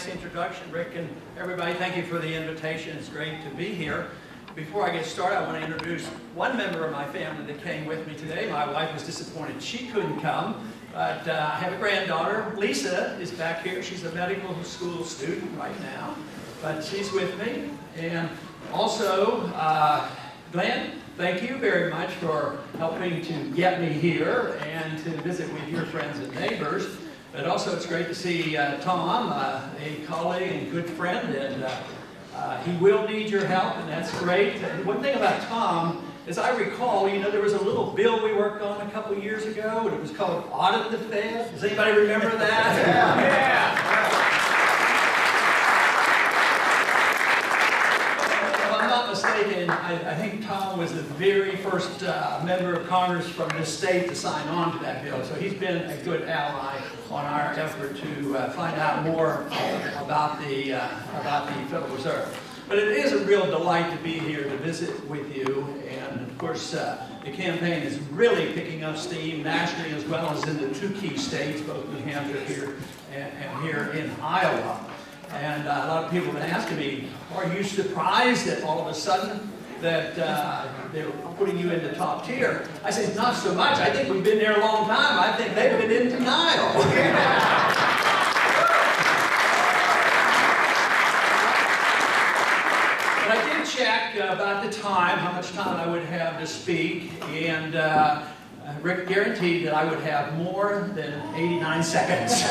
nice introduction, Rick, and everybody. Thank you for the invitation. It's great to be here. Before I get started, I want to introduce one member of my family that came with me today. My wife was disappointed she couldn't come, but I have a granddaughter. Lisa is back here. She's a medical school student right now, but she's with me. And also, Glenn, thank you very much for helping to get me here and to visit with your friends and neighbors. But also it's great to see Tom, a colleague and good friend, and he will need your help, and that's great. And one thing about Tom, as I recall, you know, there was a little bill we worked on a couple of years ago, and it was called Audit the Fed. Does anybody remember that? Yeah. Mistaken, I think Tom was the very first member of Congress from this state to sign on to that bill. So he's been a good ally on our effort to find out more about the Federal Reserve. But it is a real delight to be here to visit with you. And of course, the campaign is really picking up steam nationally as well as in the two key states, both New Hampshire here and here in Iowa. And a lot of people have been asking me, are you surprised that all of a sudden that they're putting you in the top tier? I said, not so much. I think we've been there a long time. I think they've been in denial. But I did check about the time, how much time I would have to speak, and Rick guaranteed that I would have more than 89 seconds.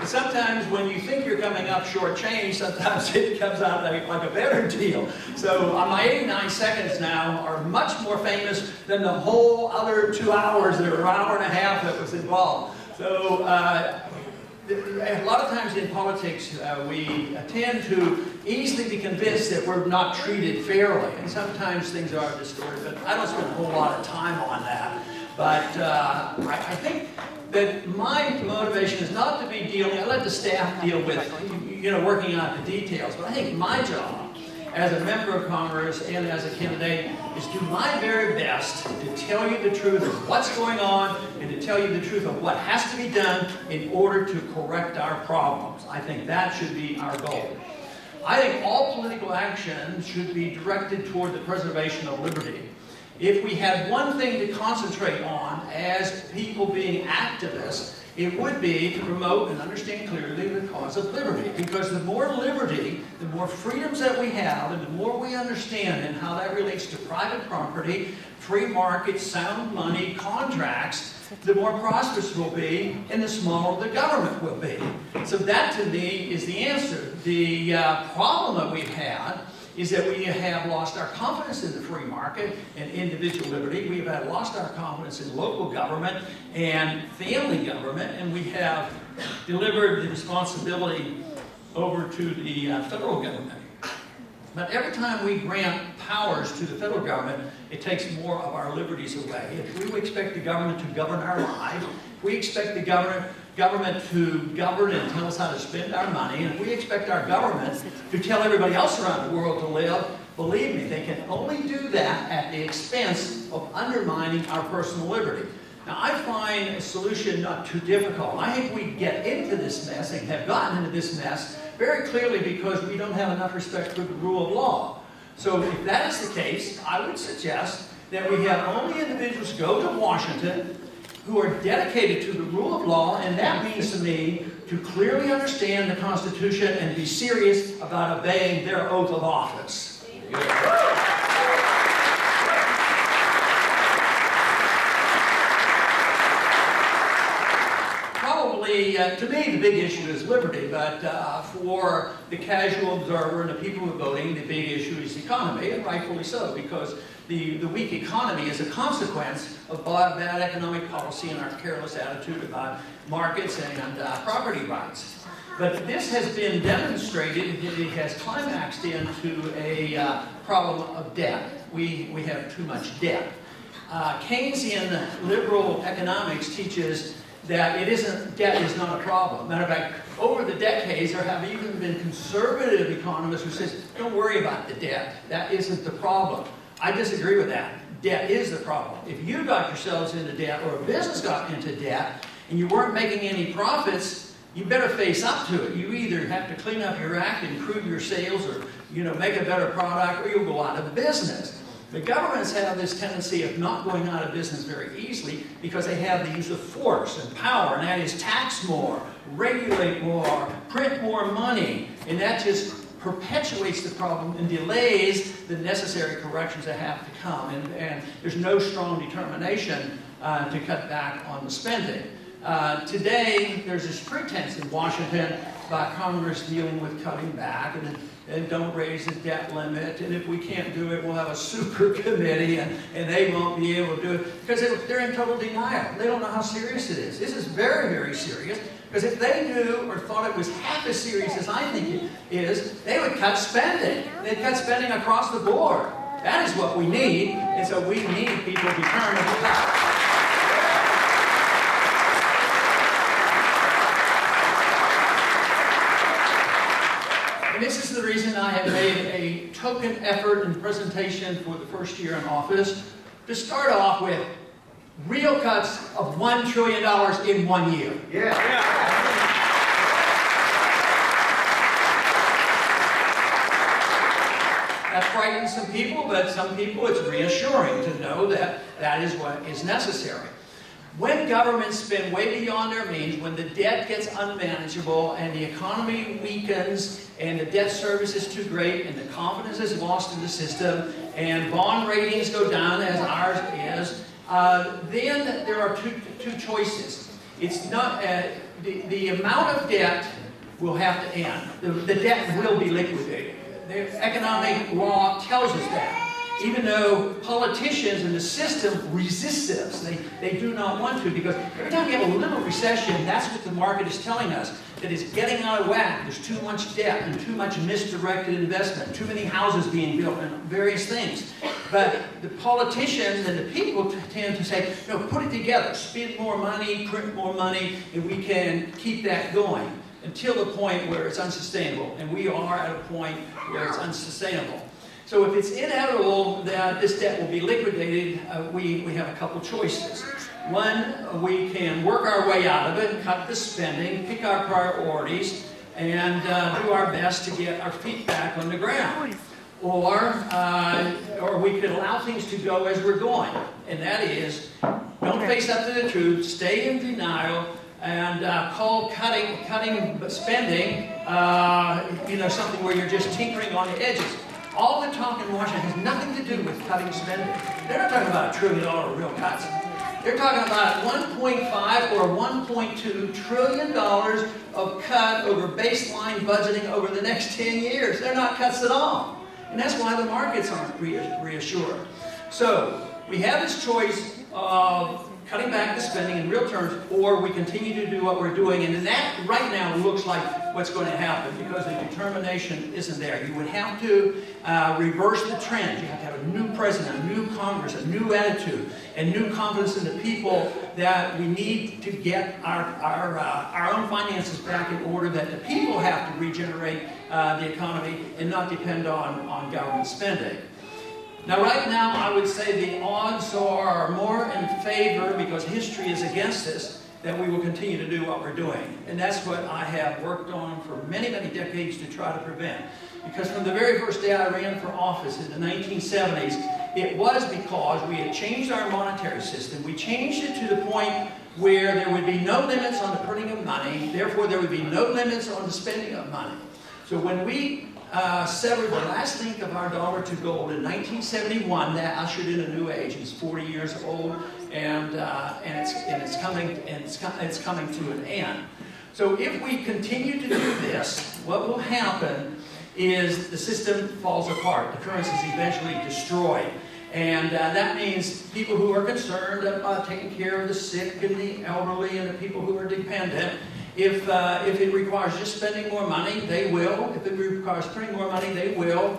Sometimes when you think you're coming up shortchanged, sometimes it comes out like a better deal. So my 89 seconds now are much more famous than the whole other 2 hours or an hour and a half that was involved. So a lot of times in politics, we tend to easily be convinced that we're not treated fairly. And sometimes things are distorted, but I don't spend a whole lot of time on that. But I think that my motivation is not to be dealing, I let the staff deal with, you know, working out the details, but I think my job as a member of Congress and as a candidate is to do my very best to tell you the truth of what's going on and to tell you the truth of what has to be done in order to correct our problems. I think that should be our goal. I think all political action should be directed toward the preservation of liberty. If we had one thing to concentrate on as people being activists, it would be to promote and understand clearly the cause of liberty. Because the more liberty, the more freedoms that we have, and the more we understand and how that relates to private property, free market, sound money, contracts, the more prosperous we'll be, and the smaller the government will be. So that, to me, is the answer. The problem that we've had is that we have lost our confidence in the free market and individual liberty. We have lost our confidence in local government and family government, and we have delivered the responsibility over to the federal government. But every time we grant powers to the federal government, it takes more of our liberties away. If we expect the government to govern our lives, if we expect the government to govern and tell us how to spend our money, and if we expect our government to tell everybody else around the world to live, believe me, they can only do that at the expense of undermining our personal liberty. Now, I find a solution not too difficult. I think we get into this mess and have gotten into this mess very clearly because we don't have enough respect for the rule of law. So if that is the case, I would suggest that we have only individuals go to Washington who are dedicated to the rule of law, and that means to me to clearly understand the Constitution and be serious about obeying their oath of office. Probably, to me, the big issue is liberty, but for the casual observer and the people who are voting, the big issue is the economy, and rightfully so, because the weak economy is a consequence of bad economic policy and our careless attitude about markets and property rights. But this has been demonstrated, it has climaxed into a problem of debt. We have too much debt. Keynesian liberal economics teaches that debt is not a problem. Matter of fact, over the decades, there have even been conservative economists who says, don't worry about the debt. That isn't the problem. I disagree with that. Debt is the problem. If you got yourselves into debt or a business got into debt and you weren't making any profits, you better face up to it. You either have to clean up your act, improve your sales, or make a better product, or you'll go out of business. The governments have this tendency of not going out of business very easily because they have the use of force and power, and that is tax more, regulate more, print more money, and that just perpetuates the problem and delays the necessary corrections that have to come. And there's no strong determination to cut back on the spending. Today, there's this pretense in Washington about Congress dealing with cutting back and don't raise the debt limit, and if we can't do it, we'll have a super committee and they won't be able to do it because they're in total denial. They don't know how serious it is. This is very, very serious, because if they knew or thought it was half as serious as I think it is, they would cut spending. They'd cut spending across the board. That is what we need, and so we need people determined to do that. And this is the reason I have made a token effort and presentation for the first year in office to start off with real cuts of $1 trillion in 1 year. Yeah. That frightens some people, but some people it's reassuring to know that that is what is necessary. When governments spend way beyond their means, when the debt gets unmanageable and the economy weakens and the debt service is too great and the confidence is lost in the system and bond ratings go down as ours is, then there are two choices. It's not the amount of debt will have to end. The debt will be liquidated. The economic law tells us that. Even though politicians in the system resist this, they do not want to, because every time you have a little recession, that's what the market is telling us, that it's getting out of whack. There's too much debt and too much misdirected investment, too many houses being built and various things. But the politicians and the people tend to say, no, put it together, spend more money, print more money, and we can keep that going until the point where it's unsustainable. And we are at a point where it's unsustainable. So if it's inevitable that this debt will be liquidated, we have a couple choices. One, we can work our way out of it, cut the spending, pick our priorities, and do our best to get our feet back on the ground. Or we could allow things to go as we're going. And that is, don't face up to the truth, stay in denial, and call cutting spending something where you're just tinkering on the edges. All the talk in Washington has nothing to do with cutting spending. They're not talking about $1 trillion real cuts. They're talking about $1.5 or $1.2 trillion of cut over baseline budgeting over the next 10 years. They're not cuts at all. And that's why the markets aren't reassured. So we have this choice of cutting back the spending in real terms, or we continue to do what we're doing. And that right now looks like what's going to happen, because the determination isn't there. You would have to reverse the trend. You have to have a new president, a new Congress, a new attitude, and new confidence in the people that we need to get our own finances back in order, that the people have to regenerate the economy and not depend on government spending. Now, right now, I would say the odds are more in favor, because history is against us, that we will continue to do what we're doing. And that's what I have worked on for many, many decades to try to prevent. Because from the very first day I ran for office in the 1970s, it was because we had changed our monetary system. We changed it to the point where there would be no limits on the printing of money. Therefore, there would be no limits on the spending of money. So when we severed the last link of our dollar to gold in 1971, that ushered in a new age. It's 40 years old, and it's coming to an end. So if we continue to do this, what will happen is the system falls apart. The currency is eventually destroyed. And that means people who are concerned about taking care of the sick and the elderly and the people who are dependent, if it requires just spending more money, they will. If it requires printing more money, they will.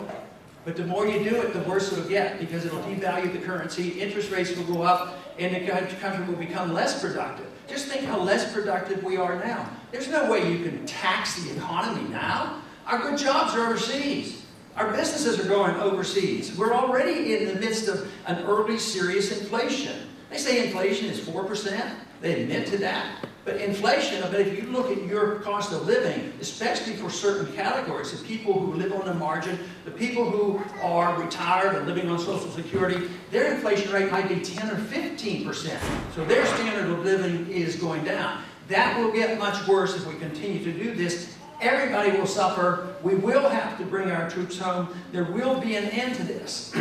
But the more you do it, the worse it'll get, because it'll devalue the currency, interest rates will go up, and the country will become less productive. Just think how less productive we are now. There's no way you can tax the economy now. Our good jobs are overseas. Our businesses are going overseas. We're already in the midst of an early serious inflation. They say inflation is 4%. They admit to that. But inflation, but if you look at your cost of living, especially for certain categories, the people who live on the margin, the people who are retired and living on Social Security, their inflation rate might be 10 or 15%. So their standard of living is going down. That will get much worse if we continue to do this. Everybody will suffer. We will have to bring our troops home. There will be an end to this.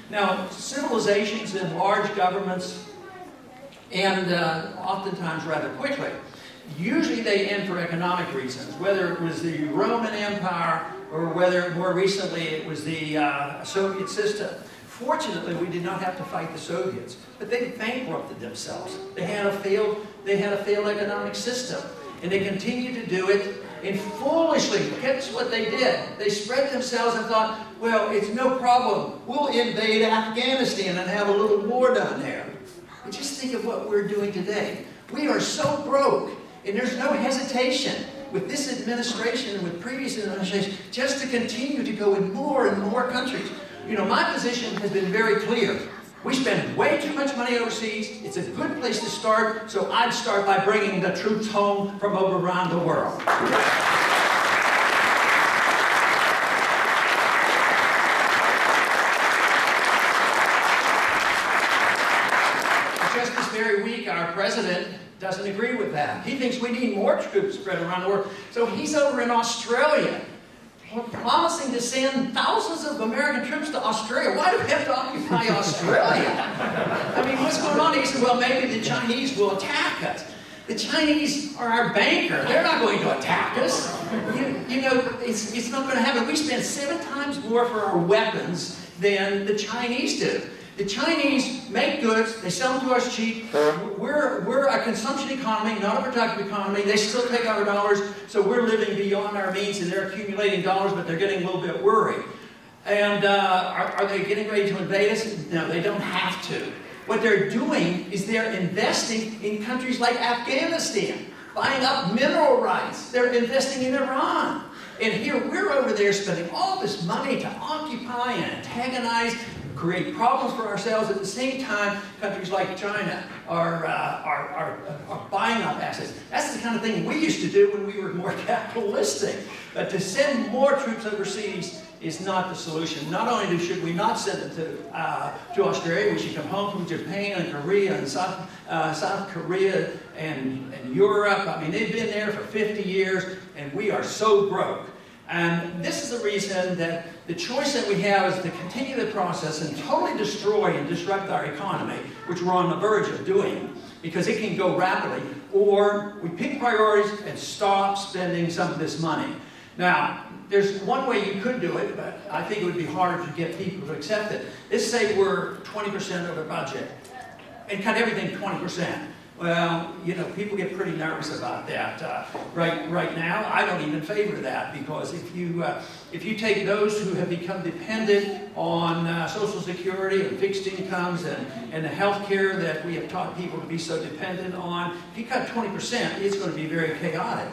Now, civilizations and large governments, and oftentimes rather quickly, usually they end for economic reasons, whether it was the Roman Empire or whether more recently it was the Soviet system. Fortunately, we did not have to fight the Soviets, but they bankrupted themselves. They had a failed economic system, and they continued to do it. And foolishly, guess what they did? They spread themselves and thought, well, it's no problem. We'll invade Afghanistan and have a little war down there. But just think of what we're doing today. We are so broke, and there's no hesitation with this administration and with previous administrations just to continue to go in more and more countries. You know, my position has been very clear. We spend way too much money overseas. It's a good place to start, so I'd start by bringing the troops home from over around the world. Just this very week, our president doesn't agree with that. He thinks we need more troops spread around the world. So he's over in Australia, promising to send thousands of American troops to Australia. Why do we have to occupy Australia? I mean, what's going on? He said, well, maybe the Chinese will attack us. The Chinese are our banker. They're not going to attack us. You know, it's not going to happen. We spend 7 times more for our weapons than the Chinese do. The Chinese make goods, they sell them to us cheap. We're a consumption economy, not a productive economy. They still take our dollars, so we're living beyond our means, and they're accumulating dollars, but they're getting a little bit worried. And are they getting ready to invade us? No, they don't have to. What they're doing is they're investing in countries like Afghanistan, buying up mineral rights. They're investing in Iran. And here we're over there spending all this money to occupy and antagonize, create problems for ourselves. At the same time, countries like China are buying up assets. That's the kind of thing we used to do when we were more capitalistic. But to send more troops overseas is not the solution. Not only should we not send them to Australia, we should come home from Japan and Korea and South Korea and Europe. I mean, they've been there for 50 years, and we are so broke. And this is the reason that the choice that we have is to continue the process and totally destroy and disrupt our economy, which we're on the verge of doing, because it can go rapidly, or we pick priorities and stop spending some of this money. Now, there's one way you could do it, but I think it would be harder to get people to accept it. Let's say we're 20% over budget and cut everything 20%. Well, you know, people get pretty nervous about that. Right now, I don't even favor that, because if you take those who have become dependent on Social Security and fixed incomes and the health care that we have taught people to be so dependent on, if you cut 20%, it's going to be very chaotic.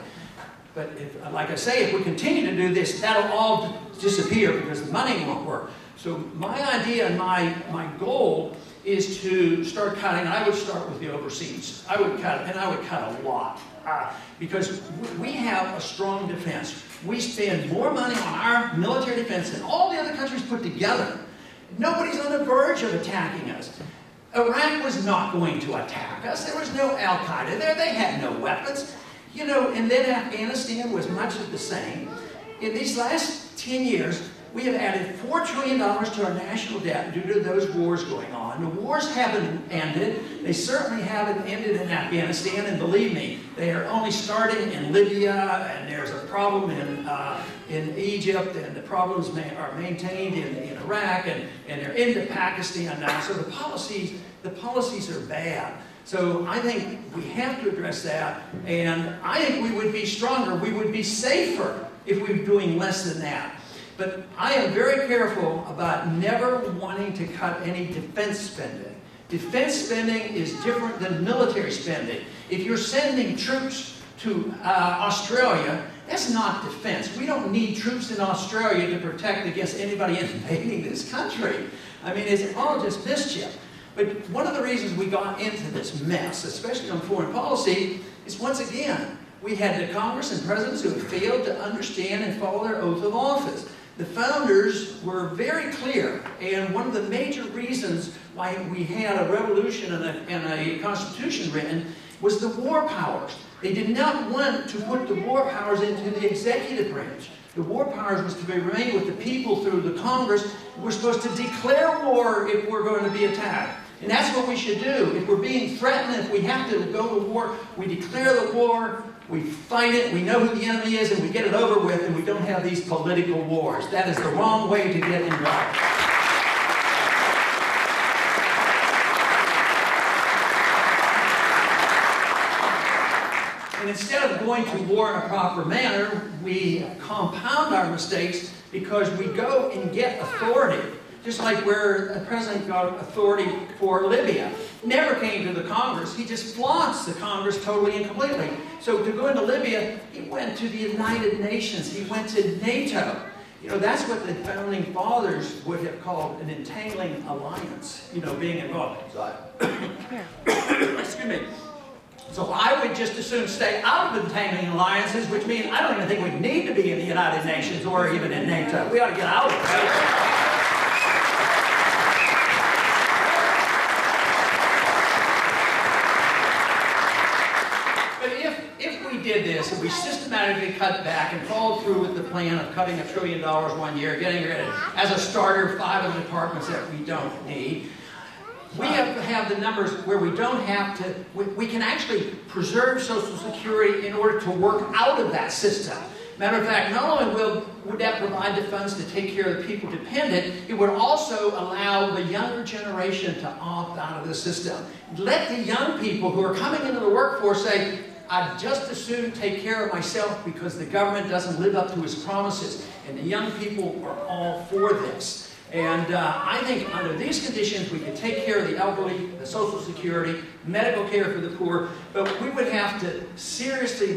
But like I say, if we continue to do this, that'll all disappear because the money won't work. So my idea and my goal is to start cutting. I would start with the overseas. I would cut, and I would cut a lot. Because we have a strong defense. We spend more money on our military defense than all the other countries put together. Nobody's on the verge of attacking us. Iraq was not going to attack us. There was no Al-Qaeda there. They had no weapons. You know, and then Afghanistan was much of the same. In these last 10 years, we have added $4 trillion to our national debt due to those wars going on. The wars haven't ended. They certainly haven't ended in Afghanistan, and believe me, they are only starting in Libya, and there's a problem in Egypt, and the problems are maintained in Iraq, and they're into Pakistan now. So the policies are bad. So I think we have to address that, and I think we would be stronger, we would be safer if we were doing less than that. But I am very careful about never wanting to cut any defense spending. Defense spending is different than military spending. If you're sending troops to Australia, that's not defense. We don't need troops in Australia to protect against anybody invading this country. I mean, it's all just mischief. But one of the reasons we got into this mess, especially on foreign policy, is once again, we had the Congress and presidents who have failed to understand and follow their oath of office. The founders were very clear, and one of the major reasons why we had a revolution and a constitution written was the war powers. They did not want to put the war powers into the executive branch. The war powers was to remain with the people through the Congress. We're supposed to declare war if we're going to be attacked. And that's what we should do. If we're being threatened, if we have to go to war, we declare the war, we fight it, we know who the enemy is, and we get it over with, and we don't have these political wars. That is the wrong way to get involved. And instead of going to war in a proper manner, we compound our mistakes because we go and get authority. Just like where the president got authority for Libya. Never came to the Congress. He just flaunts the Congress totally and completely. So to go into Libya, he went to the United Nations. He went to NATO. You know, that's what the founding fathers would have called an entangling alliance, you know, being involved. So excuse me. So I would just as soon stay out of entangling alliances, which means I don't even think we need to be in the United Nations or even in NATO. We ought to get out of it. Did this, and we systematically cut back and followed through with the plan of cutting $1 trillion 1 year, getting rid of, as a starter, 5 of the departments that we don't need. We have to have the numbers where we don't have to, we can actually preserve Social Security in order to work out of that system. Matter of fact, not only would that provide the funds to take care of the people dependent, it would also allow the younger generation to opt out of the system. Let the young people who are coming into the workforce say, I'd just as soon take care of myself because the government doesn't live up to its promises. And the young people are all for this. And I think under these conditions, we could take care of the elderly, the Social Security, medical care for the poor, but we would have to seriously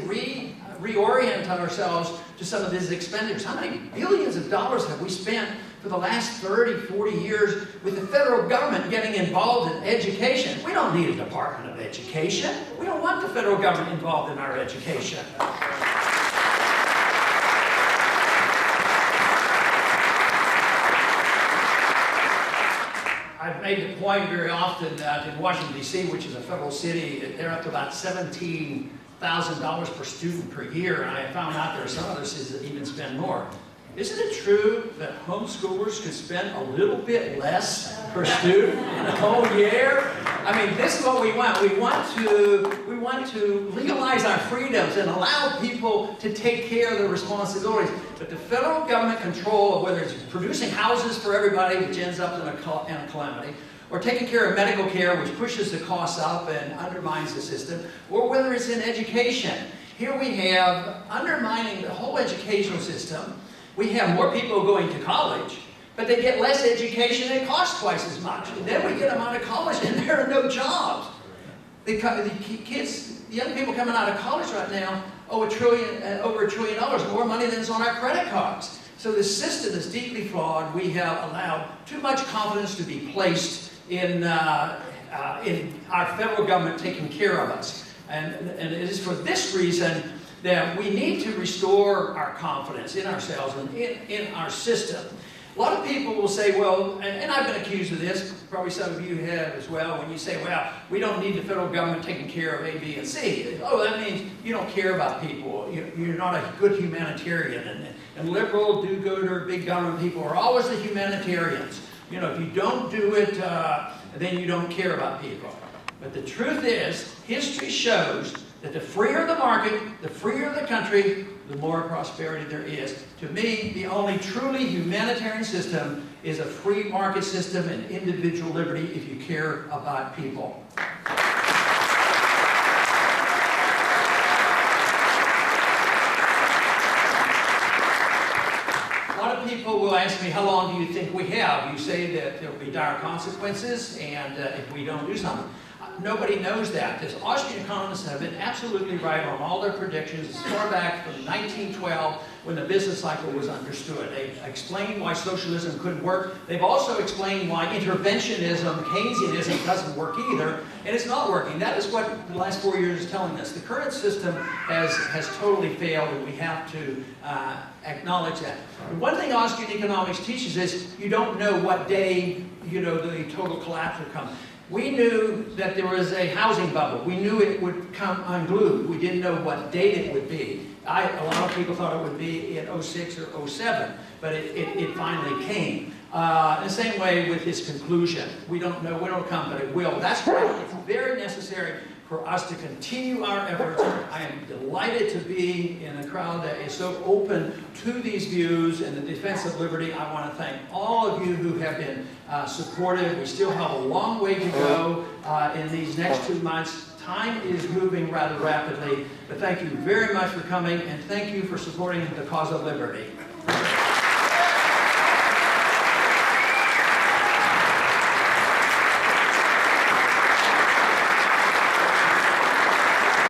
reorient ourselves to some of these expenditures. How many billions of dollars have we spent for the last 30, 40 years with the federal government getting involved in education? We don't need a Department of Education. We don't want the federal government involved in our education. I've made the point very often that in Washington, D.C., which is a federal city, they're up to about $17,000 per student per year, and I found out there are some other cities that even spend more. Isn't it true that homeschoolers could spend a little bit less per student in a whole year? I mean, this is what we want. We want to legalize our freedoms and allow people to take care of their responsibilities. But the federal government control of whether it's producing houses for everybody, which ends up in a calamity, or taking care of medical care, which pushes the costs up and undermines the system, or whether it's in education. Here we have undermining the whole educational system. We have more people going to college, but they get less education and it costs twice as much. And then we get them out of college and there are no jobs. The kids, the young people coming out of college right now owe over $1 trillion more money than is on our credit cards. So the system is deeply flawed. We have allowed too much confidence to be placed in our federal government taking care of us. And it is for this reason that we need to restore our confidence in ourselves and in our system. A lot of people will say, well, and I've been accused of this, probably some of you have as well, when you say, well, we don't need the federal government taking care of A, B, and C. Oh, that means you don't care about people. You're not a good humanitarian. And liberal, do-gooder, big government people are always the humanitarians. You know, if you don't do it, then you don't care about people. But the truth is, history shows that the freer the market, the freer the country, the more prosperity there is. To me, the only truly humanitarian system is a free market system and individual liberty if you care about people. A lot of people will ask me, how long do you think we have? You say that there will be dire consequences and if we don't do something. nobody knows that. The Austrian economists have been absolutely right on all their predictions as far back from 1912 when the business cycle was understood. They explained why socialism couldn't work. They've also explained why interventionism, Keynesianism doesn't work either, and it's not working. That is what the last 4 years is telling us. The current system has totally failed, and we have to acknowledge that. One thing Austrian economics teaches is you don't know what day the total collapse will come. We knew that there was a housing bubble. We knew it would come unglued. We didn't know what date it would be. A lot of people thought it would be in 06 or 07, but it finally came. The same way with his conclusion. We don't know when it'll come, but it will. That's why it's very necessary for us to continue our efforts. I am delighted to be in a crowd that is so open to these views and the defense of liberty. I want to thank all of you who have been supportive. We still have a long way to go in these next 2 months. Time is moving rather rapidly, but thank you very much for coming, and thank you for supporting the cause of liberty.